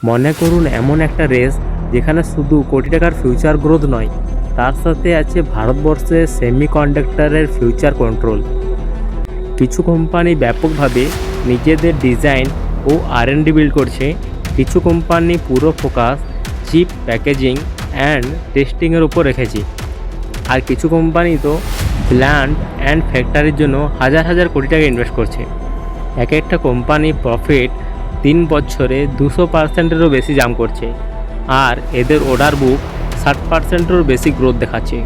মনে করুন এমন একটা রেস যেখানে শুধু কোটি টাকার ফিউচার গ্রোথ নয়, তার সাথে আছে ভারতবর্ষের সেমিকন্ডাক্টরের ফিউচার কন্ট্রোল। কিছু কোম্পানি ব্যাপকভাবে নিজেদের ডিজাইন ও আর&ডি বিল্ড করছে, কিছু কোম্পানি পুরো ফোকাস চিপ প্যাকেজিং অ্যান্ড টেস্টিংয়ের উপর রেখেছে, আর কিছু কোম্পানি তো প্ল্যান্ট অ্যান্ড ফ্যাক্টরির জন্য হাজার হাজার কোটি টাকা ইনভেস্ট করছে। এক একটা কোম্পানি প্রফিট 3 বছরে 200%-এরও বেশি জাম্প করছে, আর এদের অর্ডার বুক 60%-এরও বেশি গ্রোথ দেখাচ্ছে।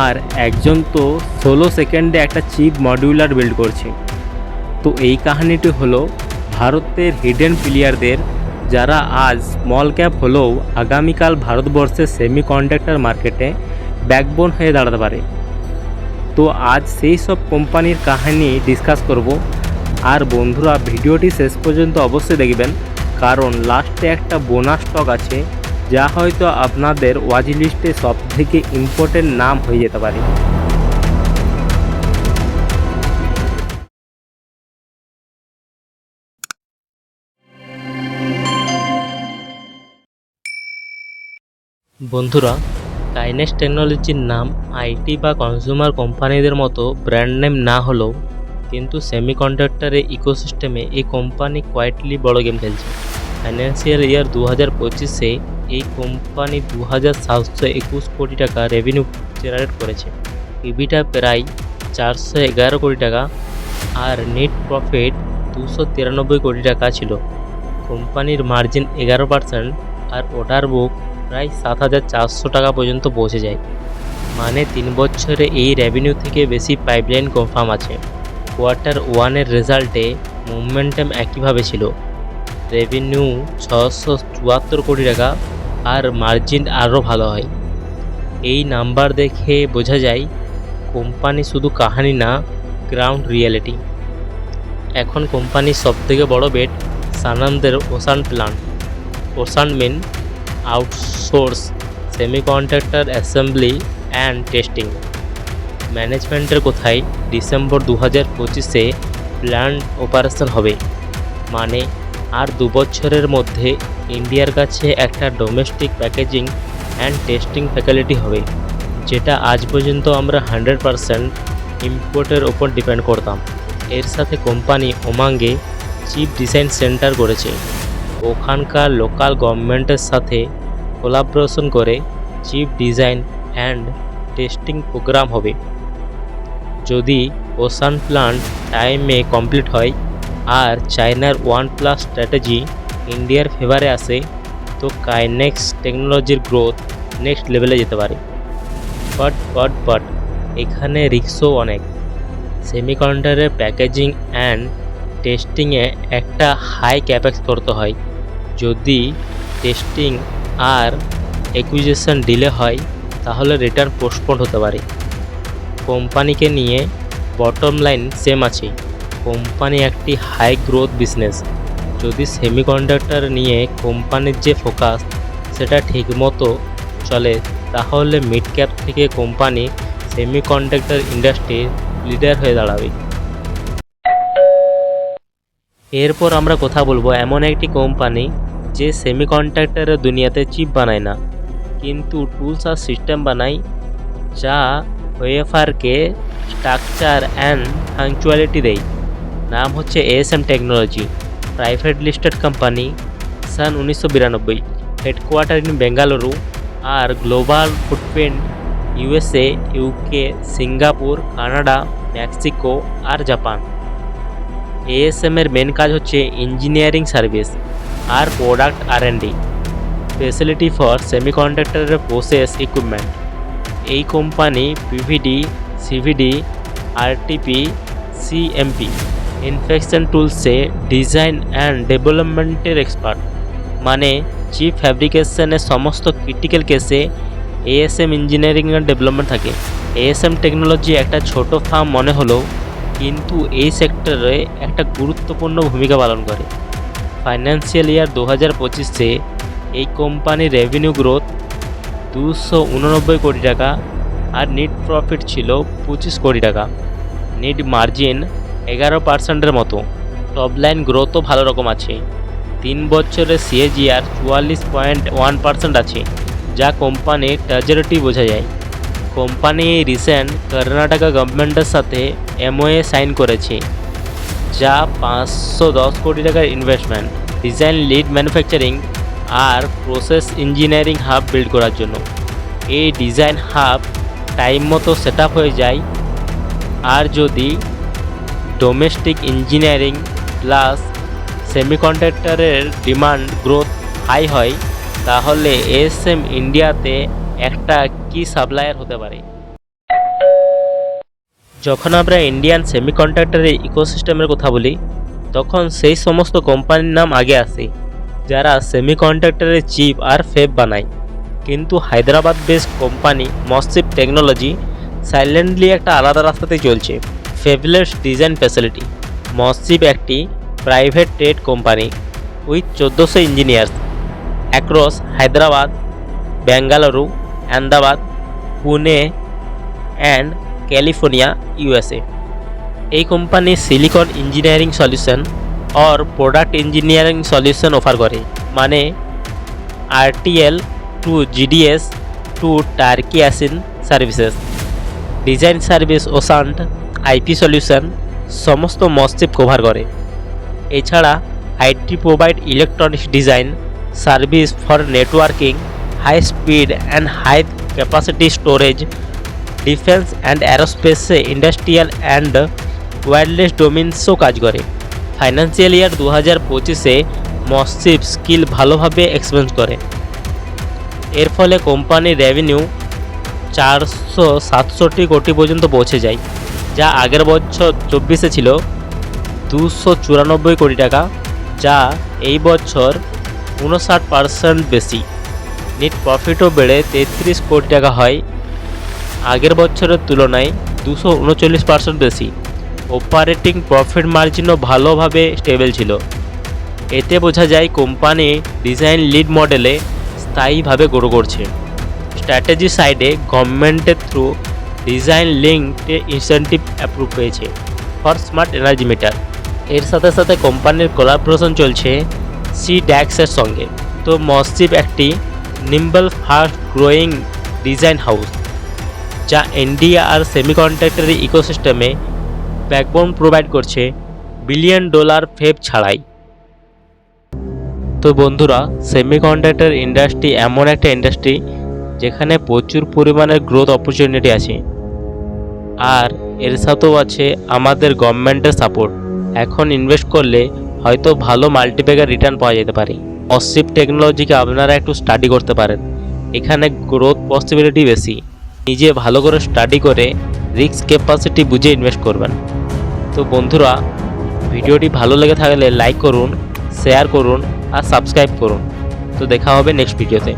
আর একজন তো 16 সেকেন্ডে একটা চিপ মডিউলার বিল্ড করছে। তো এই কাহিনীটি হলো ভারতের হিডেন প্লেয়ারদের, যারা আজ স্মল ক্যাপ হলেও আগামীকাল ভারতবর্ষের সেমিকন্ডাক্টর মার্কেটে ব্যাকবোন হয়ে দাঁড়াতে পারে। তো আজ সেই সব কোম্পানির কাহিনী ডিসকাস করব। আর বন্ধুরা, ভিডিওটি শেষ পর্যন্ত অবশ্যই দেখবেন, কারণ লাস্টে একটা বোনাস স্টক আছে যা হয়তো আপনাদের ওয়াচ লিস্টে সবথেকে ইম্পর্টেন্ট নাম হয়ে যেতে পারে। বন্ধুরা, কাইনেক্স টেকনোলজির নাম আইটি বা কনজিউমার কোম্পানিদের মতো ব্র্যান্ড নেম না হলেও কিন্তু সেমিকন্ডাক্টরের ইকোসিস্টেমে এই কোম্পানি কোয়াইটলি বড় গেম খেলছে। ফাইন্যান্সিয়াল ইয়ার 2025-এ এই কোম্পানি 2721 কোটি টাকা রেভিনিউ জেনারেট করেছে, ইবিটা প্রায় 411 কোটি টাকা, আর নেট প্রফিট 293 কোটি টাকা ছিল। কোম্পানির মার্জিন 11% আর অর্ডার বুক প্রায় 7,400 টাকা পর্যন্ত পৌঁছে যায়। মানে 3 বছরে এই রেভিনিউ থেকে বেশি পাইপলাইন কনফার্ম আছে। কোয়ার্টার 1-এর রেজাল্টে মোমেন্টাম একইভাবে ছিল, রেভিনিউ 674 কোটি টাকা আর মার্জিন আরও ভালো হয়। এই নাম্বার দেখে বোঝা যায় কোম্পানি শুধু কাহিনী না, গ্রাউন্ড রিয়েলিটি। এখন কোম্পানির সবথেকে বড় বেট সানানদের OSAT plant. OSAT mean outsource semiconductor assembly and testing. ম্যানেজমেন্টের কোথায় ডিসেম্বর 2025-এ প্ল্যান্ট অপারেশন হবে, মানে আর 2 বছরের মধ্যে ইন্ডিয়ার কাছে একটা domestic packaging and testing facility হবে, যেটা আজ পর্যন্ত আমরা 100% ইম্পোর্টের ওপর ডিপেন্ড করতাম। এর সাথে কোম্পানি ওমাঙ্গে চিপ ডিজাইন সেন্টার করেছে, ওখানকার লোকাল গভর্নমেন্টের সাথে কোলাবোরেশন করে chip design and testing program হবে। যদি ওসান প্ল্যান্ট টাইমে কমপ্লিট হয় আর চায়নার 1+ স্ট্র্যাটেজি ইন্ডিয়ার ফেভারে আসে, তো কাইনেক্স টেকনোলজির গ্রোথ নেক্সট লেভেলে যেতে পারে। বাট এখানে রিস্কও অনেক। সেমিকন্ডাক্টরের প্যাকেজিং অ্যান্ড টেস্টিংয়ে একটা হাই ক্যাপেক্স করতে হয়। যদি টেস্টিং আর অ্যাকুইজিশন ডিলে হয় তাহলে রিটার্ন পোস্টপোন হতে পারে। কোম্পানিকে নিয়ে বটম লাইন সেম আছে, কোম্পানি একটি হাই গ্রোথ বিজনেস। যদি সেমিকন্ডাক্টর নিয়ে কোম্পানির যে ফোকাস সেটা ঠিকমতো চলে, তাহলে মিড ক্যাপ থেকে কোম্পানি সেমিকন্ডাক্টর ইন্ডাস্ট্রির লিডার হয়ে দাঁড়াবে। এরপর আমরা কথা বলবো এমন একটি কোম্পানি যে সেমিকন্ডাক্টরের দুনিয়াতে চিপ বানায় না, কিন্তু টুলস আর সিস্টেম বানায় যা ওয়েফারকে স্ট্রাকচার অ্যান্ড ফাংচুয়ালিটি দেয়। নাম হচ্ছে ASM technology, private listed company, সান 1992, হেডকোয়ার্টার ইন বেঙ্গালুরু, আর global footprint USA, UK, Singapore, Canada, Mexico আর জাপান। ASM-এর মেন কাজ হচ্ছে ইঞ্জিনিয়ারিং সার্ভিস আর প্রোডাক্ট আর&ডি, ফেসিলিটি ফর সেমিকন্ডাক্টরের প্রসেস ইকুইপমেন্ট। এই কোম্পানি PVD, CVD, RTP, CMP, ইনফেকশন টুলসে ডিজাইন অ্যান্ড ডেভেলপমেন্টের এক্সপার্ট। মানে চিপ ফ্যাব্রিকেশনের সমস্ত ক্রিটিক্যাল কেসে ASM ইঞ্জিনিয়ারিং অ্যান্ড ডেভেলপমেন্ট থাকে। ASM টেকনোলজি একটা ছোট ফার্ম মনে হলেও কিন্তু এই সেক্টরে একটা গুরুত্বপূর্ণ ভূমিকা পালন করে। ফাইন্যান্সিয়াল ইয়ার 2025-এ এই কোম্পানির রেভিনিউ গ্রোথ 289 কোটি টাকা আর নেট প্রফিট ছিল 25 কোটি টাকা। নেট মার্জিন 11%-এর মতো। টপ লাইন গ্রোথও ভালো রকম আছে। 3 বছরে CAGR 44.1% আছে, যা কোম্পানির ট্র্যাজেরিটি বোঝা যায়। কোম্পানি রিসেন্ট কর্ণাটক গভর্নমেন্টের সাথে MOA সাইন করেছে, যা 510 কোটি টাকার ইনভেস্টমেন্ট ডিজাইন লিড ম্যানুফ্যাকচারিং আর প্রসেস ইঞ্জিনিয়ারিং হাব বিল্ড করার জন্য। এই ডিজাইন হাব টাইম মতো সেট আপ হয়ে যায়, আর যদি ডোমেস্টিক ইঞ্জিনিয়ারিং প্লাস সেমিকন্ডাক্টরের ডিমান্ড গ্রোথ হাই হয়, তাহলে ASM ইন্ডিয়াতে একটা কি সাপ্লায়ার হতে পারে। যখন আমরা ইন্ডিয়ান সেমিকন্ডাক্টরের ইকোসিস্টেমের কথা বলি, তখন সেই সমস্ত কোম্পানির নাম আগে আসে যারা সেমিকন্ডাক্টরের চিপ আর ফেব বানায়। কিন্তু Hyderabad based company MosChip technology silently একটা আলাদা রাস্তাতে চলছে। Fabless design facility. মসচিপ একটি private trade company with 1400 engineers across Hyderabad, Bengaluru, Ahmedabad, Pune and California, USA। এই কোম্পানি সিলিকন ইঞ্জিনিয়ারিং সলিউশন और প্রোডাক্ট ইঞ্জিনিয়ারিং সলিউশন অফার করে, মানে RTL to GDS to turnkey ASIC services, design service, OSAT, IP solution সমস্ত MosChip cover করে। এছাড়া IT provide electronics design service for networking, high speed and high capacity storage, defence and অ্যারোস্পেসে, industrial and wireless ডোমেইনসও কাজ করে। Financial year 2025-এ MosChip skill ভালোভাবে এক্সপেন্স করে। এর ফলে কোম্পানির রেভিনিউ 467 কোটি পর্যন্ত পৌঁছে যায়, যা আগের বছর 24-এ ছিল 294 কোটি টাকা, যা এই বছর 59% বেশি। নেট প্রফিটও বেড়ে 33 কোটি টাকা হয়, আগের বছরের তুলনায় 239% বেশি। অপারেটিং প্রফিট মার্জিনও ভালোভাবে স্টেবল ছিল। এতে বোঝা যায় কোম্পানি ডিজাইন লিড মডেলে স্থায়ীভাবে গ্রো করছে। স্ট্র্যাটেজি সাইডে গভর্নমেন্টের থ্রু ডিজাইন লিঙ্কডে ইনসেন্টিভ অ্যাপ্রুভ পেয়েছে ফর স্মার্ট এনার্জি মিটার। এর সাথে সাথে কোম্পানির কোলাবোরেশন চলছে CDAX-এর সঙ্গে। তো মসচিপ একটি নিম্বল ফাস্ট গ্রোয়িং ডিজাইন হাউস, যা ইন্ডিয়া আর সেমিকন্ডাক্টরের ইকোসিস্টেমে ব্যাকবোন প্রোভাইড করছে $1 বিলিয়ন ফেব ছাড়াই। তো বন্ধুরা, সেমিকন্ডাক্টর ইন্ডাস্ট্রি এমন একটা ইন্ডাস্ট্রি যেখানে প্রচুর পরিমাণের গ্রোথ অপরচুনিটি আছে, আর এর সাথেও আছে আমাদের গভর্নমেন্টের সাপোর্ট। এখন ইনভেস্ট করলে হয়তো ভালো মাল্টিপ্যাকার রিটার্ন পাওয়া যেতে পারে। মসচিপ টেকনোলজিকে আপনারা একটু স্টাডি করতে পারেন, এখানে গ্রোথ পসিবিলিটি বেশি। নিজে ভালো করে স্টাডি করে রিস্ক ক্যাপাসিটি বুঝে ইনভেস্ট করবেন। তো বন্ধুরা, ভিডিওটি ভালো লেগে থাকলে লাইক করুন, শেয়ার করুন আর সাবস্ক্রাইব করুন। তো দেখা হবে নেক্সট ভিডিওতে।